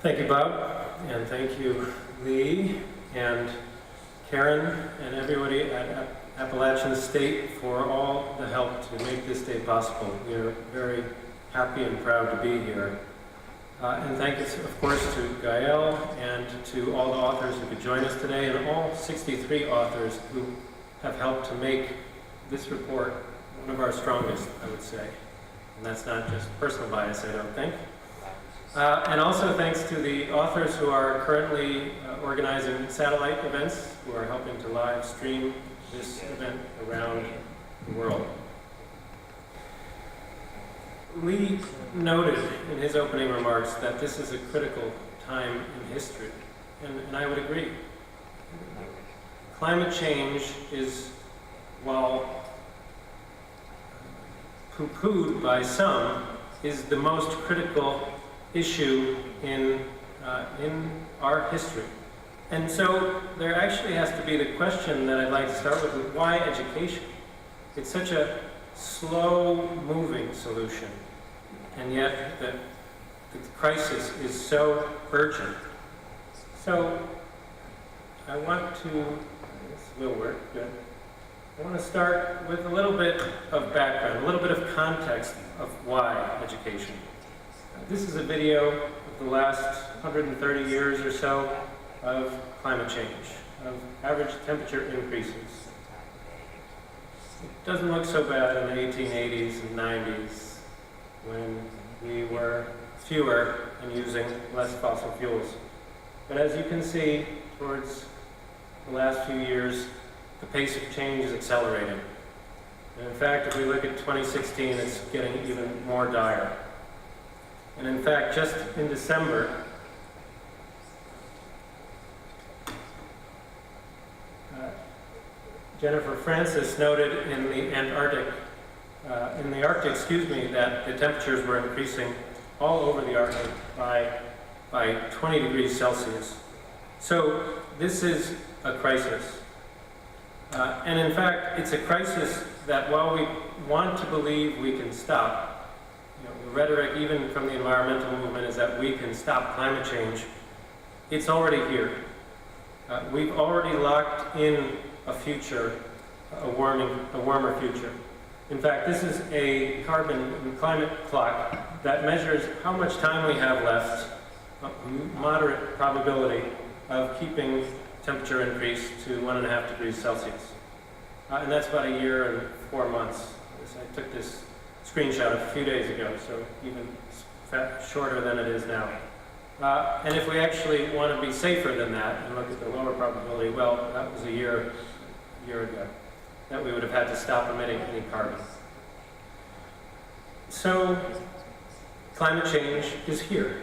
Thank you, Bob, and thank you, Lee, and Karen, and everybody at Appalachian State for all the help to make this day possible. We are very happy and proud to be here. And thank you, of course, to Gael and to all the authors who could join us today, and all 63 authors who have helped to make this report one of our strongest, I would say. And that's not just personal bias, I don't think. And also thanks to the authors who are currently organizing satellite events, who are helping to live stream this event around the world. Lee noted in his opening remarks that this is a critical time in history, and I would agree. Climate change is, while poo-pooed by some, is the most critical issue in our history. And so there actually has to be the question that I'd like to start with why education? It's such a slow-moving solution, and yet the crisis is so urgent. So I want to, this will work, good. I want to start with a little bit of background, a little bit of context of why education. This is a video of the last 130 years or so of climate change, of average temperature increases. It doesn't look so bad in the 1880s and 90s when we were fewer and using less fossil fuels. But as you can see, towards the last few years, the pace of change is accelerating. And in fact, if we look at 2016, it's getting even more dire. And in fact, just in December, Jennifer Francis noted in the Arctic, that the temperatures were increasing all over the Arctic by 20 degrees Celsius. So this is a crisis. And in fact, it's a crisis that while we want to believe we can stop, the rhetoric even from the environmental movement is that we can stop climate change, it's already here. We've already locked in a future, a warmer future. In fact, this is a carbon and climate clock that measures how much time we have left, a moderate probability of keeping temperature increase to 1.5 degrees Celsius. And that's about a year and 4 months. I took this screenshot a few days ago, so even shorter than it is now. And if we actually want to be safer than that and look at the lower probability, well, that was a year ago that we would have had to stop emitting any carbon. So climate change is here.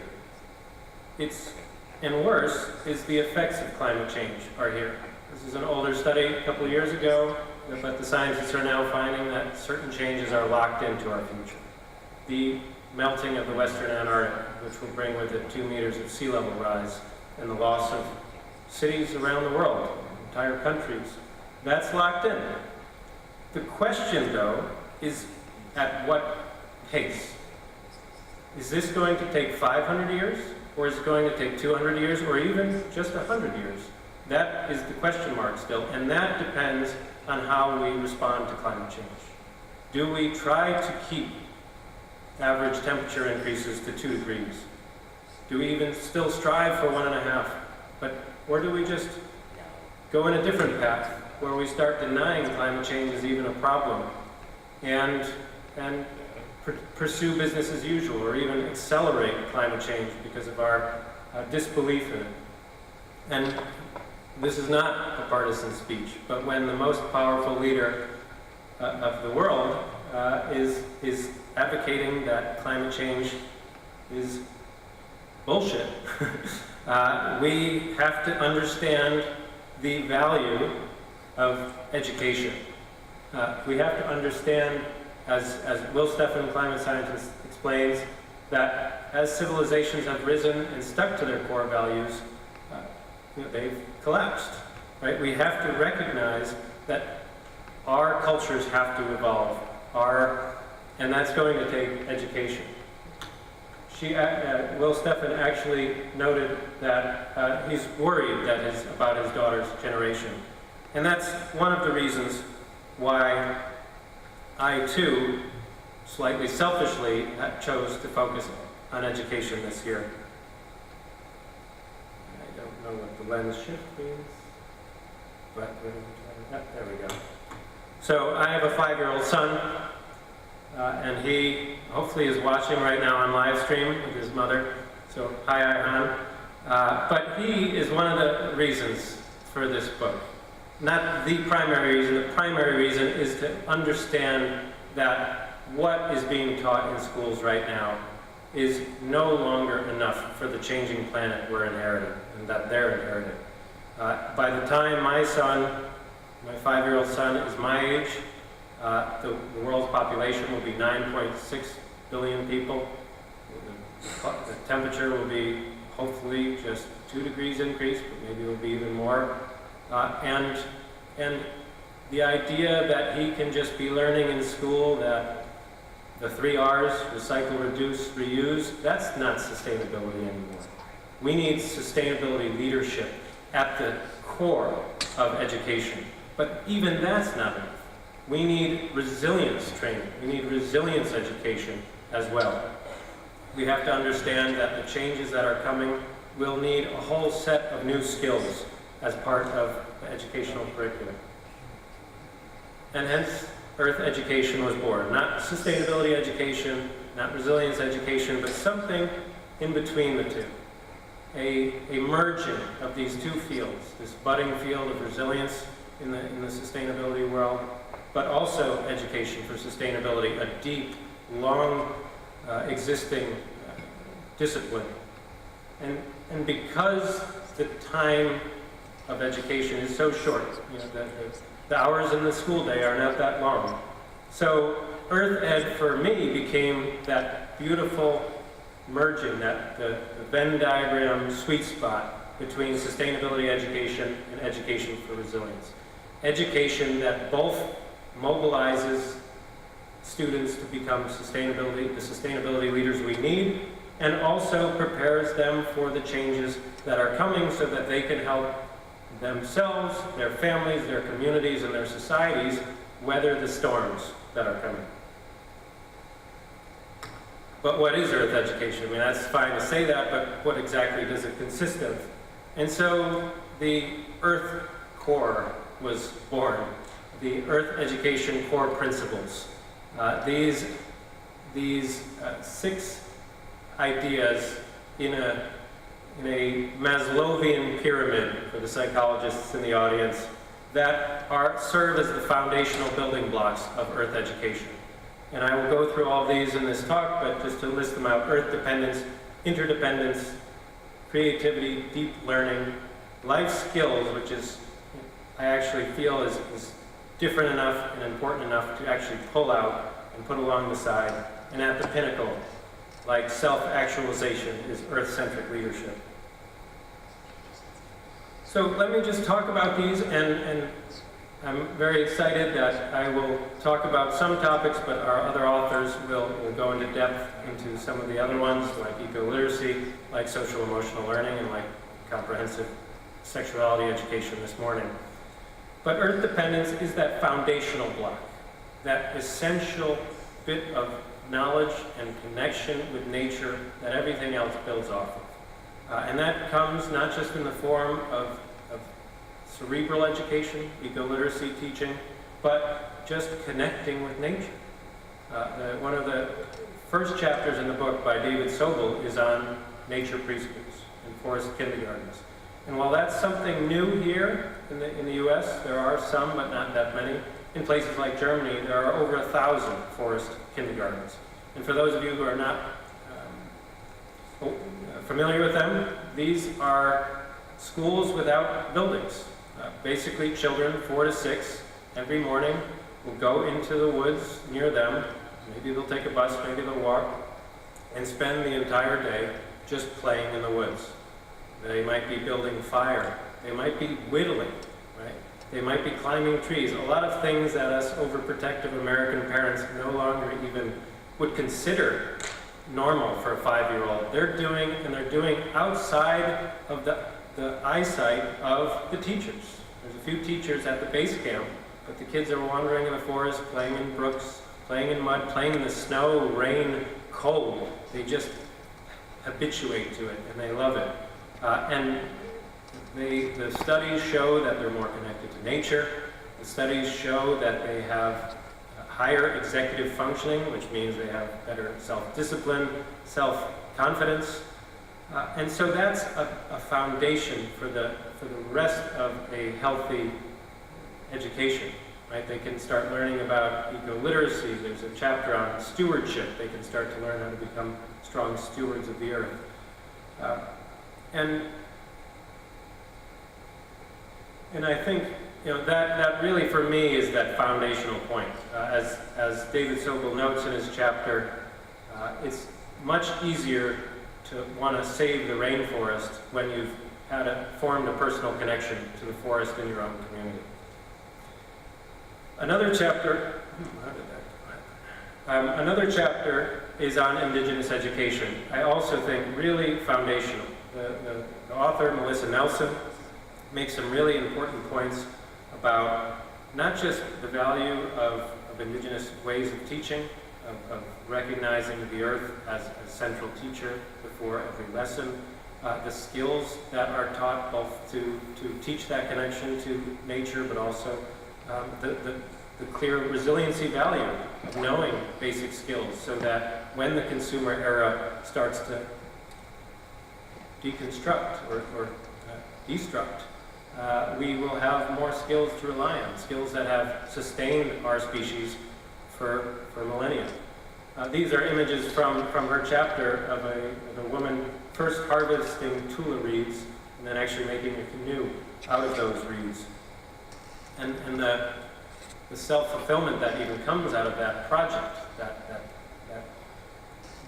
And worse is the effects of climate change are here. This is an older study a couple of years ago, but the scientists are now finding that certain changes are locked into our future. The melting of the Western Antarctic, which will bring with it 2 meters of sea level rise, and the loss of cities around the world, entire countries, that's locked in. The question, though, is at what pace? Is this going to take 500 years, or is it going to take 200 years, or even just 100 years? That is the question mark still, and that depends on how we respond to climate change. Do we try to keep average temperature increases to 2 degrees? Do we even still strive for 1.5? Or do we just go in a different path where we start denying climate change is even a problem and pursue business as usual, or even accelerate climate change because of our disbelief in it? And this is not a partisan speech, but when the most powerful leader of the world is advocating that climate change is bullshit, we have to understand the value of education. We have to understand, as Will Steffen, climate scientist, explains, that as civilizations have risen and stuck to their core values, they've collapsed, right? We have to recognize that our cultures have to evolve, and that's going to take education. Will Stephan actually noted that he's worried about his daughter's generation. And that's one of the reasons why I too, slightly selfishly, chose to focus on education this year. I don't know what the lens shift means, but there we go. So I have a 5-year-old son, and he hopefully is watching right now on live stream with his mother. So hi, Ihan. But he is one of the reasons for this book. Not the primary reason. The primary reason is to understand that what is being taught in schools right now is no longer enough for the changing planet we're inheriting, and that they're inheriting. By the time my 5-year-old son, is my age, the world's population will be 9.6 billion people. The temperature will be hopefully just 2 degrees increase, but maybe it will be even more. And the idea that he can just be learning in school that the 3 R's, recycle, reduce, reuse, that's not sustainability anymore. We need sustainability leadership at the core of education. But even that's not enough. We need resilience training. We need resilience education as well. We have to understand that the changes that are coming will need a whole set of new skills as part of the educational curriculum. And hence, Earth education was born. Not sustainability education, not resilience education, but something in between the two. A merging of these two fields, this budding field of resilience in the sustainability world, but also education for sustainability, a deep, long existing discipline. And because the time of education is so short, the hours in the school day are not that long. So EarthEd for me became that beautiful merging, the Venn diagram sweet spot between sustainability education and education for resilience. Education that both mobilizes students to become the sustainability leaders we need, and also prepares them for the changes that are coming so that they can help themselves, their families, their communities, and their societies weather the storms that are coming. But what is Earth education? I mean, that's fine to say that, but what exactly does it consist of? And so the Earth Core was born, the Earth Education Core Principles. These 6 ideas in a Maslowian pyramid for the psychologists in the audience that serve as the foundational building blocks of Earth education. And I will go through all these in this talk, but just to list them out: Earth dependence, interdependence, creativity, deep learning, life skills, which is, I actually feel is different enough and important enough to actually pull out and put along the side, and at the pinnacle, like self-actualization, is Earth-centric leadership. So let me just talk about these, and I'm very excited that I will talk about some topics, but our other authors will go into depth into some of the other ones, like ecoliteracy, like social-emotional learning, and like comprehensive sexuality education this morning. But Earth dependence is that foundational block, that essential bit of knowledge and connection with nature that everything else builds off of. And that comes not just in the form of cerebral education, eco-literacy teaching, but just connecting with nature. One of the first chapters in the book by David Sobel is on nature preschools and forest kindergartens. And while that's something new here in the US, there are some, but not that many. In places like Germany, there are over 1,000 forest kindergartens. And for those of you who are not familiar with them, these are schools without buildings. Basically, children 4 to 6 every morning will go into the woods near them. Maybe they'll take a bus, maybe they'll walk, and spend the entire day just playing in the woods. They might be building fire. They might be whittling, right? They might be climbing trees. A lot of things that us overprotective American parents no longer even would consider normal for a 5-year-old. They're doing outside of the eyesight of the teachers. There's a few teachers at the base camp, but the kids are wandering in the forest, playing in brooks, playing in mud, playing in the snow, rain, cold. They just habituate to it, and they love it. And the studies show that they're more connected to nature. The studies show that they have higher executive functioning, which means they have better self-discipline, self-confidence. And so that's a foundation for the rest of a healthy education, right? They can start learning about ecoliteracy. There's a chapter on stewardship. They can start to learn how to become strong stewards of the earth. And I think, you know, that really for me is that foundational point. As David Sobel notes in his chapter, it's much easier to want to save the rainforest when you've formed a personal connection to the forest in your own community. Another chapter is on Indigenous education. I also think really foundational. The author, Melissa Nelson, makes some really important points about not just the value of Indigenous ways of teaching, of recognizing the earth as a central teacher before every lesson, the skills that are taught both to teach that connection to nature, but also the clear resiliency value of knowing basic skills, so that when the consumer era starts to deconstruct or destruct, we will have more skills to rely on, skills that have sustained our species for millennia. These are images from her chapter of a woman first harvesting tula reeds and then actually making a canoe out of those reeds. And the self-fulfillment that even comes out of that project, that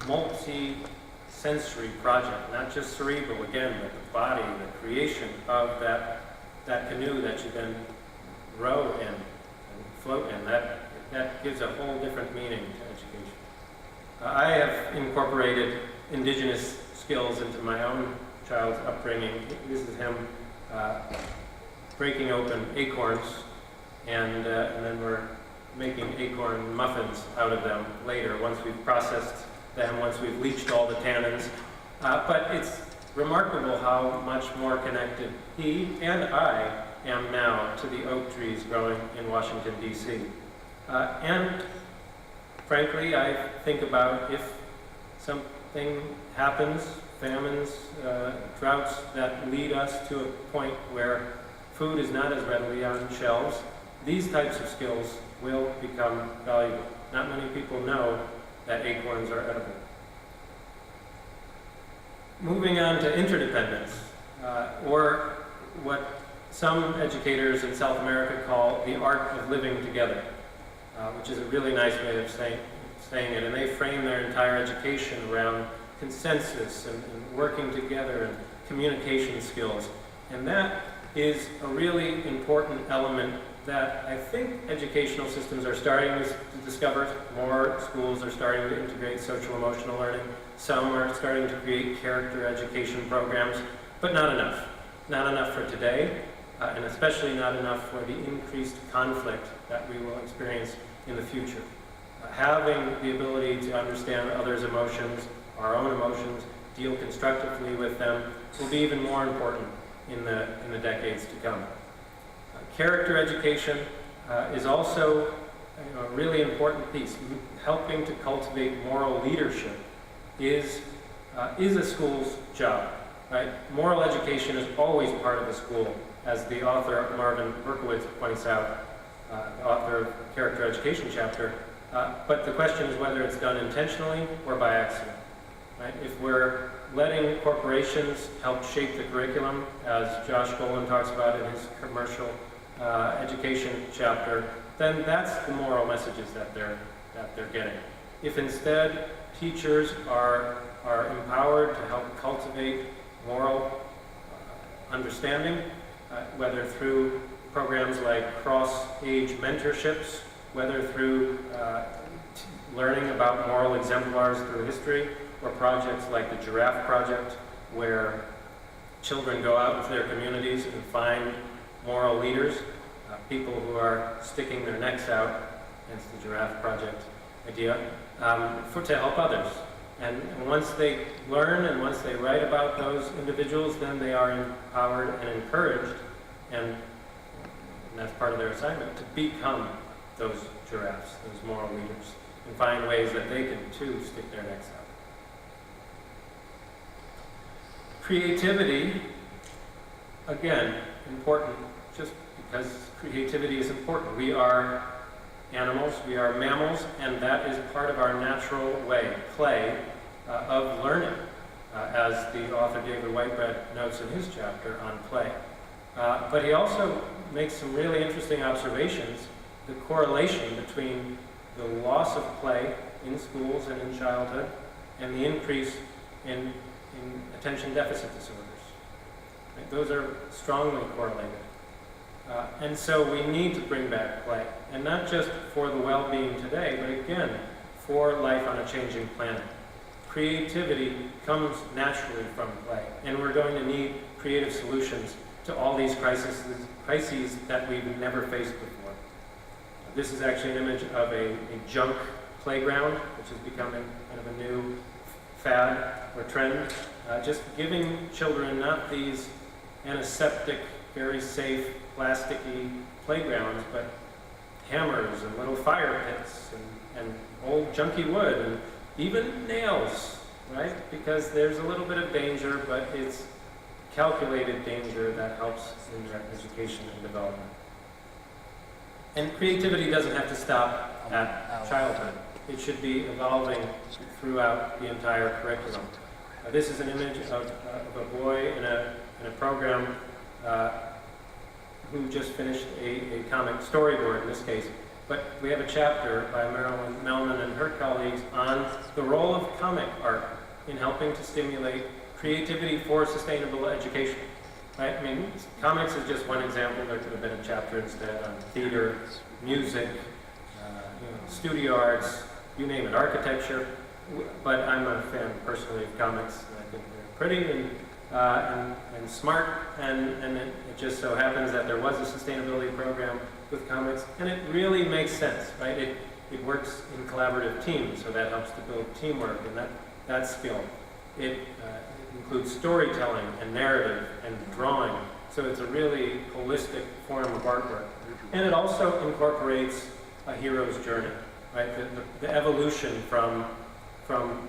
multi-sensory project, not just cerebral, again, but the body, the creation of that canoe that you then row in and float in, that gives a whole different meaning to education. I have incorporated Indigenous skills into my own child's upbringing. This is him breaking open acorns, and then we're making acorn muffins out of them later, once we've processed them, once we've leached all the tannins. But it's remarkable how much more connected he and I am now to the oak trees growing in Washington, D.C. And frankly, I think about if something happens, famines, droughts that lead us to a point where food is not as readily on shelves, these types of skills will become valuable. Not many people know that acorns are edible. Moving on to interdependence, or what some educators in South America call the art of living together, which is a really nice way of saying it. And they frame their entire education around consensus and working together and communication skills. And that is a really important element that I think educational systems are starting to discover. More schools are starting to integrate social emotional learning. Some are starting to create character education programs, but not enough. Not enough for today, and especially not enough for the increased conflict that we will experience in the future. Having the ability to understand others' emotions, our own emotions, deal constructively with them, will be even more important in the decades to come. Character education is also a really important piece. Helping to cultivate moral leadership is a school's job, right? Moral education is always part of the school, as the author Marvin Berkowitz points out, the author of Character Education chapter. But the question is whether it's done intentionally or by accident, right? If we're letting corporations help shape the curriculum, as Josh Golan talks about in his commercial education chapter, then that's the moral messages that they're getting. If instead teachers are empowered to help cultivate moral understanding, whether through programs like cross-age mentorships, whether through learning about moral exemplars through history, or projects like the Giraffe Project, where children go out into their communities and find moral leaders, people who are sticking their necks out, hence the Giraffe Project idea, to help others. And once they learn and once they write about those individuals, then they are empowered and encouraged, and that's part of their assignment, to become those giraffes, those moral leaders, and find ways that they can too stick their necks out. Creativity, again, important just because creativity is important. We are animals, we are mammals, and that is part of our natural way, play, of learning, as the author David Whitebread notes in his chapter on play. But he also makes some really interesting observations, the correlation between the loss of play in schools and in childhood and the increase in attention deficit disorders. Right? Those are strongly correlated. And so we need to bring back play, and not just for the well-being today, but again, for life on a changing planet. Creativity comes naturally from play, and we're going to need creative solutions to all these crises that we've never faced before. This is actually an image of a junk playground, which is becoming kind of a new fad or trend. Just giving children not these antiseptic, very safe, plasticky playgrounds, but hammers and little fire pits and old junky wood and even nails, right? Because there's a little bit of danger, but it's calculated danger that helps in their education and development. And creativity doesn't have to stop at childhood. It should be evolving throughout the entire curriculum. This is an image of a boy in a program who just finished a comic storyboard in this case. But we have a chapter by Marilyn Melman and her colleagues on the role of comic art in helping to stimulate creativity for sustainable education. Right? I mean, comics is just one example. There could have been a chapter instead on theater, music, studio arts, you name it, architecture. But I'm a fan personally of comics. I think they're pretty and smart, and it just so happens that there was a sustainability program with comics, and it really makes sense, right? It works in collaborative teams, so that helps to build teamwork and that skill. It includes storytelling and narrative and drawing, so it's a really holistic form of artwork. And it also incorporates a hero's journey, right? The evolution from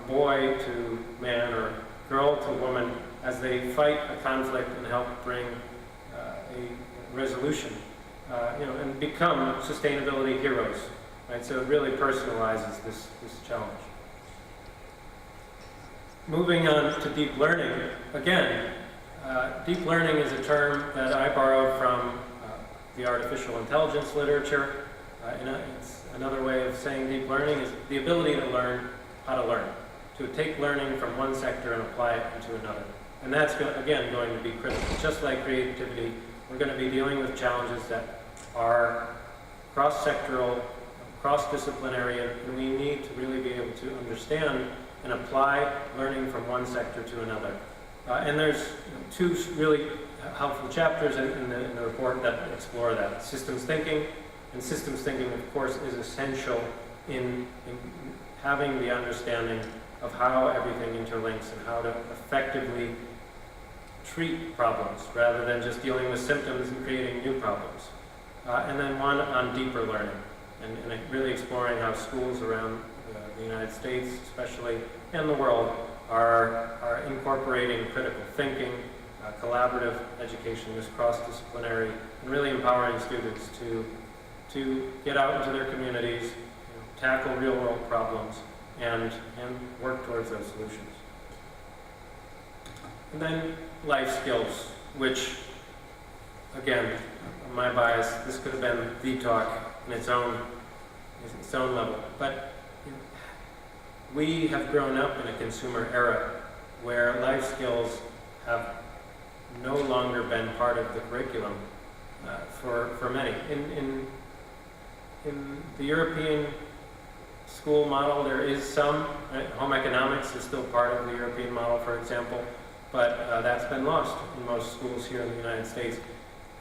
boy to man or girl to woman as they fight a conflict and help bring a resolution, and become sustainability heroes, right? So it really personalizes this challenge. Moving on to deep learning, again, deep learning is a term that I borrowed from the artificial intelligence literature. It's another way of saying deep learning is the ability to learn how to learn, to take learning from one sector and apply it into another. And that's, again, going to be critical. Just like creativity, we're going to be dealing with challenges that are cross-sectoral, cross-disciplinary, and we need to really be able to understand and apply learning from one sector to another. And there's two really helpful chapters in the report that explore that. Systems thinking, and systems thinking, of course, is essential in having the understanding of how everything interlinks and how to effectively treat problems rather than just dealing with symptoms and creating new problems. And then one on deeper learning and really exploring how schools around the United States especially and the world are incorporating critical thinking, collaborative education, this cross-disciplinary, and really empowering students to get out into their communities, tackle real-world problems, and work towards those solutions. And then life skills, which, again, my bias, this could have been the talk in its own level. But we have grown up in a consumer era where life skills have no longer been part of the curriculum for many. In the European school model. There is some, home economics is still part of the European model, for example, but that's been lost in most schools here in the United States.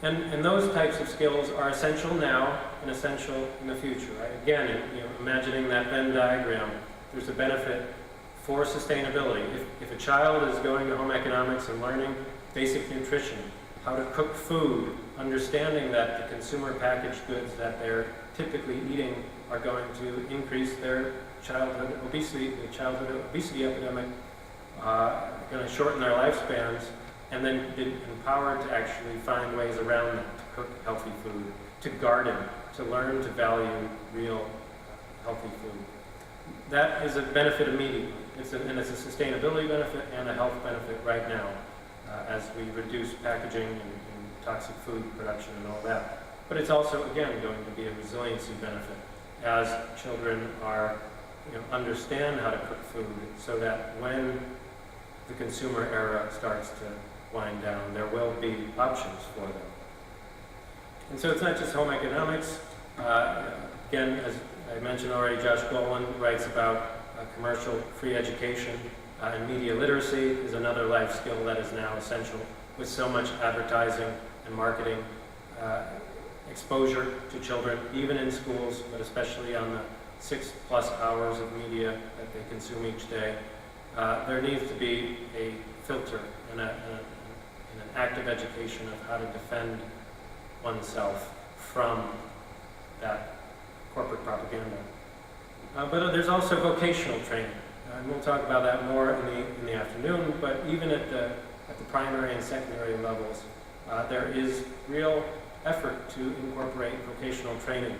And those types of skills are essential now and essential in the future. Right? Again, imagining that Venn diagram, there's a benefit for sustainability. If a child is going to home economics and learning basic nutrition, how to cook food, understanding that the consumer packaged goods that they're typically eating are going to increase their childhood obesity, the childhood obesity epidemic, going to shorten their lifespans, and then be empowered to actually find ways around that, to cook healthy food, to garden, to learn to value real healthy food. That is a benefit immediately. And it's a sustainability benefit and a health benefit right now as we reduce packaging and toxic food production and all that. But it's also, again, going to be a resiliency benefit as children understand how to cook food so that when the consumer era starts to wind down, there will be options for them. And so it's not just home economics. Again, as I mentioned already, Josh Golan writes about commercial free education, and media literacy is another life skill that is now essential with so much advertising and marketing exposure to children, even in schools, but especially on the 6+ hours of media that they consume each day. There needs to be a filter and an active education of how to defend oneself from that corporate propaganda. But there's also vocational training, and we'll talk about that more in the afternoon. But even at the primary and secondary levels, there is real effort to incorporate vocational training.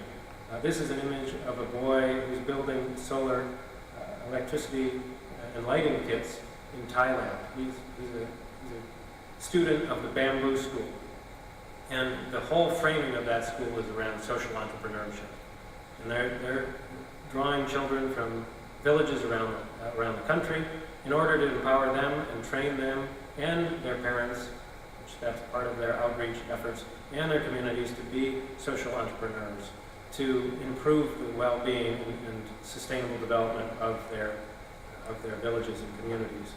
This is an image of a boy who's building solar electricity and lighting kits in Thailand. He's a student of the Bamboo School, and the whole framing of that school is around social entrepreneurship. And they're drawing children from villages around the country in order to empower them and train them and their parents, which that's part of their outreach efforts, and their communities to be social entrepreneurs, to improve the well-being and sustainable development of their villages and communities.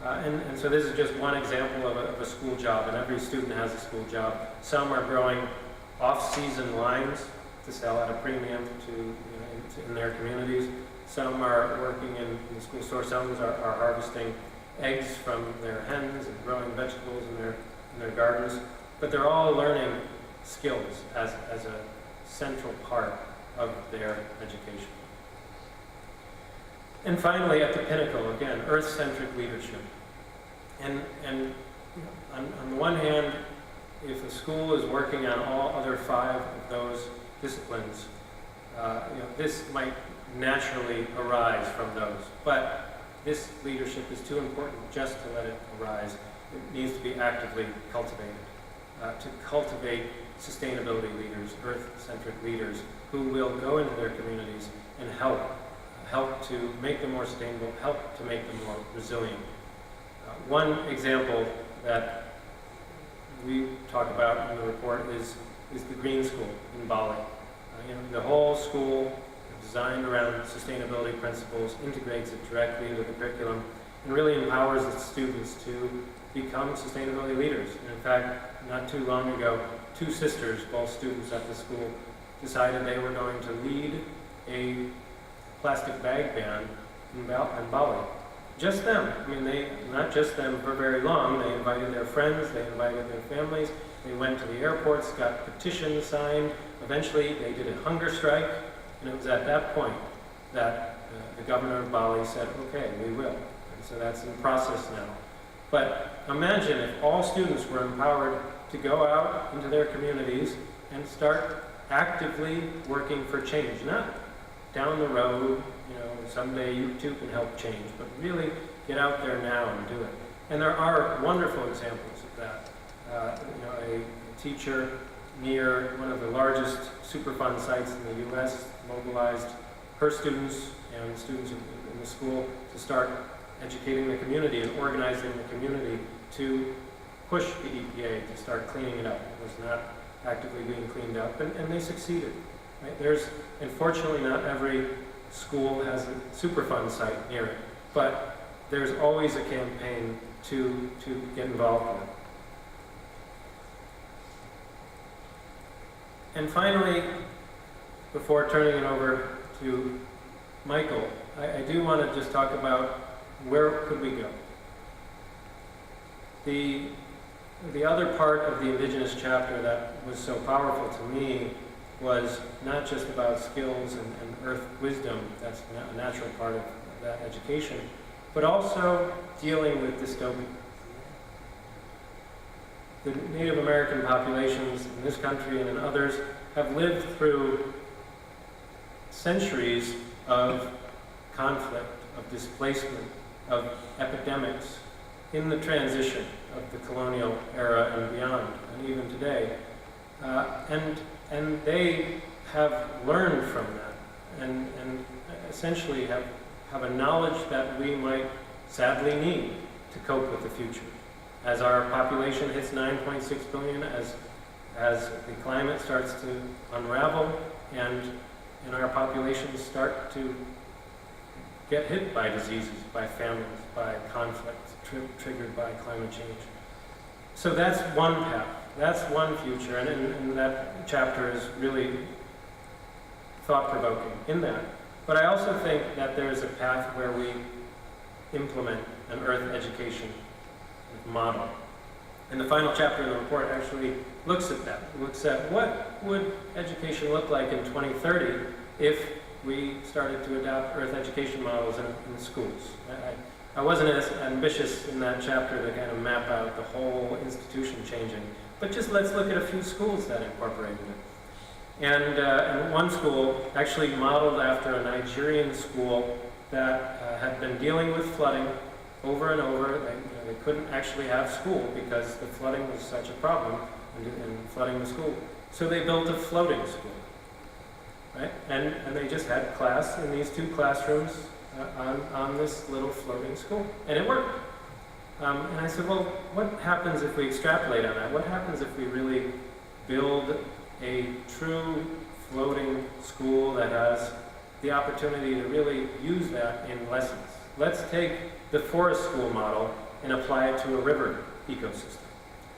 And so this is just one example of a school job, and every student has a school job. Some are growing off-season lines to sell at a premium in their communities. Some are working in the school store. Some are harvesting eggs from their hens and growing vegetables in their gardens. But they're all learning skills as a central part of their education. And finally, at the pinnacle, again, earth-centric leadership. And on the one hand, if a school is working on all other 5 of those disciplines, this might naturally arise from those. But this leadership is too important just to let it arise. It needs to be actively cultivated. To cultivate sustainability leaders, earth-centric leaders, who will go into their communities and help to make them more sustainable, help to make them more resilient. One example that we talk about in the report is the Green School in Bali. The whole school, designed around sustainability principles, integrates it directly into the curriculum and really empowers its students to become sustainability leaders. And in fact, not too long ago, 2 sisters, both students at the school, decided they were going to lead a plastic bag ban in Bali. Just them. Not just them for very long. They invited their friends, they invited their families, they went to the airports, got petitions signed. Eventually, they did a hunger strike, and it was at that point that the governor of Bali said, okay, we will. And so that's in process now. But imagine if all students were empowered to go out into their communities and start actively working for change, not down the road, someday you too can help change, but really get out there now and do it. And there are wonderful examples of that. A teacher near one of the largest Superfund sites in the U.S. mobilized her students and students in the school to start educating the community and organizing the community to push the EPA to start cleaning it up. It was not actively being cleaned up, and they succeeded. Right? Unfortunately, not every school has a Superfund site near it, but there's always a campaign to get involved with it. And finally, before turning it over to Michael, I do want to just talk about where could we go. The other part of the Indigenous chapter that was so powerful to me was not just about skills and earth wisdom, that's a natural part of that education, but also dealing with dystopia. The Native American populations in this country and in others have lived through centuries of conflict, of displacement, of epidemics in the transition of the colonial era and beyond, and even today. And they have learned from that and essentially have a knowledge that we might sadly need to cope with the future. As our population hits 9.6 billion, as the climate starts to unravel and our populations start to get hit by diseases, by famines, by conflicts triggered by climate change. So that's one path, that's one future, and that chapter is really thought-provoking in that. But I also think that there's a path where we implement an Earth education model. And the final chapter in the report actually looks at that, looks at what would education look like in 2030 if we started to adopt Earth education models in schools. I wasn't as ambitious in that chapter to kind of map out the whole institution changing, but just let's look at a few schools that incorporated it. And one school actually modeled after a Nigerian school that had been dealing with flooding over and over. They couldn't actually have school because the flooding was such a problem in flooding the school. So they built a floating school, right? And they just had class in these 2 classrooms on this little floating school, and it worked. And I said, well, what happens if we extrapolate on that? What happens if we really build a true floating school that has the opportunity to really use that in lessons? Let's take the forest school model and apply it to a river ecosystem.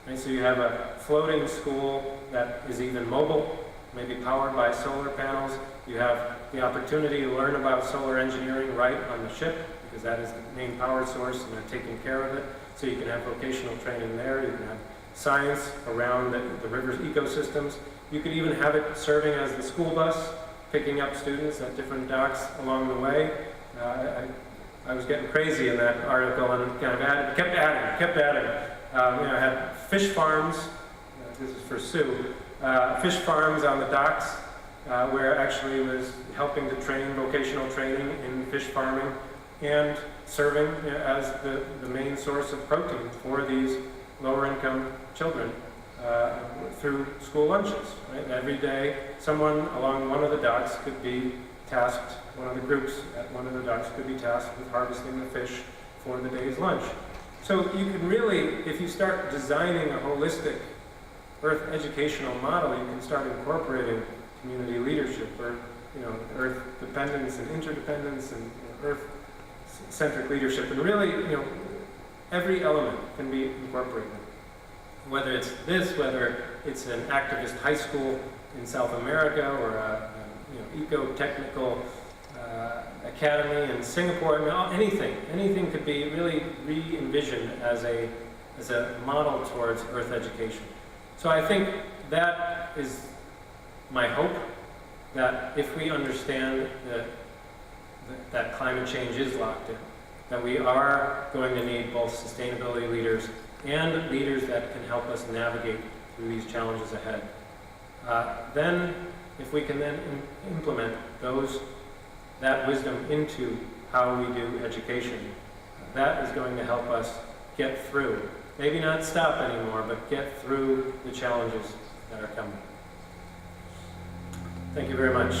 Right? So you have a floating school that is even mobile, maybe powered by solar panels. You have the opportunity to learn about solar engineering right on the ship, because that is the main power source and they're taking care of it. So you can have vocational training there. You can have science around the river's ecosystems. You could even have it serving as the school bus, picking up students at different docks along the way. I was getting crazy in that article and kind of kept adding. I had fish farms, this is for Sue, fish farms on the docks where actually it was helping to train vocational training in fish farming and serving as the main source of protein for these lower income children through school lunches. Right? Every day someone along one of the docks could be tasked, one of the groups at one of the docks could be tasked with harvesting the fish for the day's lunch. So you can really, if you start designing a holistic Earth educational model, you can start incorporating community leadership, or Earth dependence and interdependence and Earth-centric leadership, and really, every element can be incorporated. Whether it's this, whether it's an activist high school in South America, or a eco-technical academy in Singapore, anything could be really re-envisioned as a model towards Earth education. So I think that is my hope, that if we understand that climate change is locked in, that we are going to need both sustainability leaders and leaders that can help us navigate through these challenges ahead. Then, if we can then implement that wisdom into how we do education, that is going to help us get through. Maybe not stop anymore, but get through the challenges that are coming. Thank you very much.